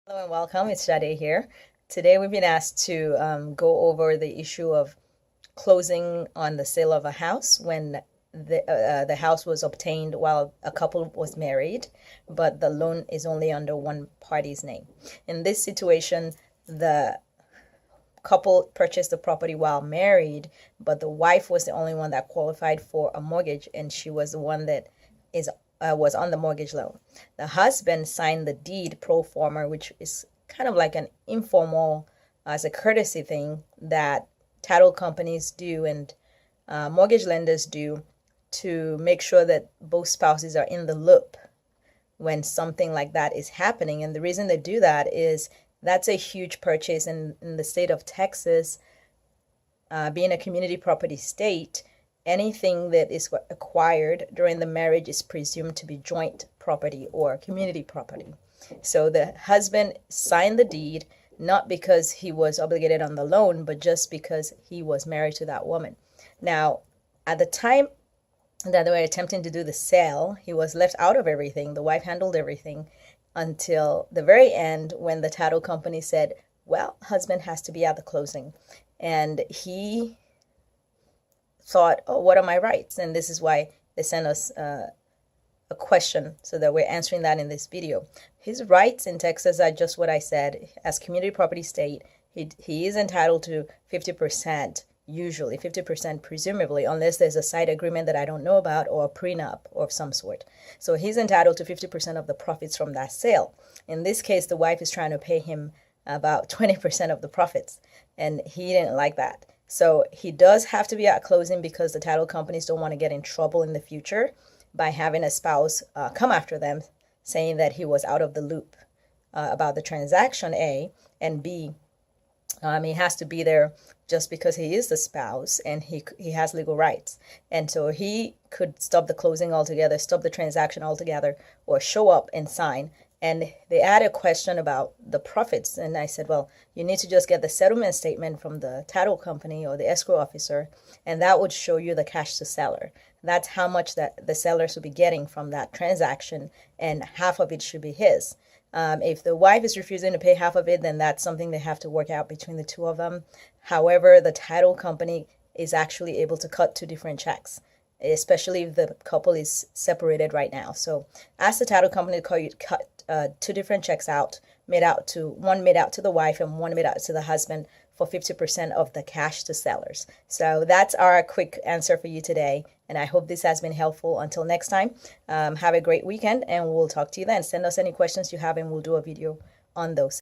Hello and welcome. It's Shade here. Today we've been asked to go over the issue of closing on the sale of a house when the house was obtained while a couple was married, but the loan is only under one party's name. In this situation, the couple purchased the property while married, but the wife was the only one that qualified for a mortgage, and she was the one that is was on the mortgage loan. The husband signed the deed pro forma, which is kind of like an informal, as a courtesy thing that title companies do and mortgage lenders do to make sure that both spouses are in the loop when something like that is happening. And the reason they do that is that's a huge purchase in the state of Texas, being a community property state. Anything that is acquired during the marriage is presumed to be joint property or community property. So the husband signed the deed not because he was obligated on the loan, but just because he was married to that woman. Now, at the time that they were attempting to do the sale, he was left out of everything. The wife handled everything until the very end when the title company said, well, husband has to be at the closing. And he thought, oh, what are my rights? And this is why they sent us a question so that we're answering that in this video. His rights in Texas are just what I said. As community property state, he is entitled to 50%, usually 50% presumably, unless there's a side agreement that I don't know about or a prenup of some sort. So he's entitled to 50% of the profits from that sale. In this case, the wife is trying to pay him about 20% of the profits, and he didn't like that. So he does have to be at closing because the title companies don't want to get in trouble in the future by having a spouse come after them saying that he was out of the loop about the transaction, A, and B, he has to be there just because he is the spouse and he has legal rights. And so he could stop the closing altogether, stop the transaction altogether, or show up and sign. And they add a question about the profits. And I said, well, you need to just get the settlement statement from the title company or the escrow officer, and that would show you the cash to seller. That's how much that the sellers will be getting from that transaction, and half of it should be his. If the wife is refusing to pay half of it, then that's something they have to work out between the two of them. However, the title company is actually able to cut two different checks, especially if the couple is separated right now. So ask the title company to cut two different checks out, one made out to the wife and one made out to the husband for 50% of the cash to sellers. So that's our quick answer for you today. And I hope this has been helpful. Until next time, have a great weekend and we'll talk to you then. Send us any questions you have and we'll do a video on those.